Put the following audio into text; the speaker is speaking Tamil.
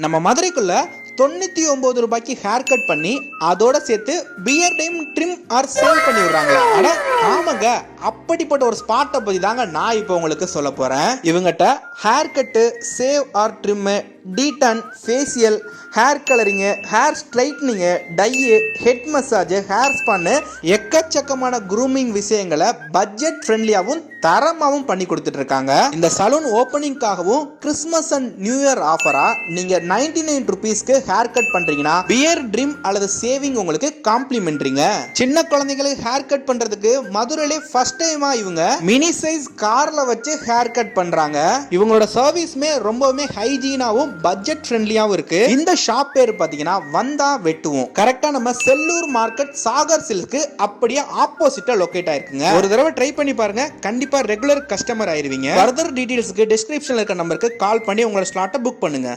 நம்ம மதுரைக்குள்ள 99 ரூபாய்க்கு ஹேர் கட் பண்ணி அதோட சேர்த்து பியர்டையும் ட்ரிம் ஆர் சேவ் பண்ணி விடுறாங்களா? அட ஆமாங்க, அப்படிப்பட்ட ஒரு ஸ்பாட்டை பத்தி தாங்க நான் இப்போ உங்களுக்கு சொல்ல போறேன். இவங்ககிட்ட hair cut, shave or trim, detan, facial, hair colouring, hair straightening, dye, head massage, hair ஸ்பான்னு எக்கச்சக்கமான குரூமிங் விஷயங்களை பட்ஜெட் ஃப்ரெண்ட்லியாகவும் தரமாகவும் பண்ணி கொடுத்துட்டு இருக்காங்க. இந்த சலூன் ஓப்பனிங்காகவும் கிறிஸ்மஸ் அண்ட் நியூ இயர் ஆஃபரா நீங்க 99 ருபீஸ்க்கு ஹேர் கட் பண்றீங்கன்னா பியர் ட்ரிம் அல்லது சேவிங் உங்களுக்கு காம்ப்ளிமெண்ட்ரிங்க. சின்ன குழந்தைகளுக்கு ஹேர் கட் பண்றதுக்கு மதுரையிலே ஃபர்ஸ்ட் டைமா இவங்க மினி சைஸ் கார்ல வச்சு ஹேர் கட் பண்றாங்க. இவங்களோட சர்வீஸ்மே ரொம்பவுமே ஹைஜீனாவும் பட்ஜெட் ஃப்ரெண்ட்லியாவும் இருக்கு. இந்த ஷாப் பேர் பாத்தீங்கன்னா வந்தா வெட்டுவோம். கரெக்டா நம்ம செல்லூர் மார்க்கெட் சாகர் சில்க்கு அப்படியே ஆப்போசிட்டா லொகேட் ஆயிருக்குங்க. ஒரு தடவை ட்ரை பண்ணி பாருங்க, கண்டிப்பா ரெகுலர் கஸ்டமர் ஆயிருவீங்க. ஃபர்தர் டீடைல்ஸ்க்கு டிஸ்கிரிப்ஷன்ல இருக்க நம்பருக்கு கால் பண்ணி உங்களோட ஸ்லாட்டை புக் பண்ணுங்க.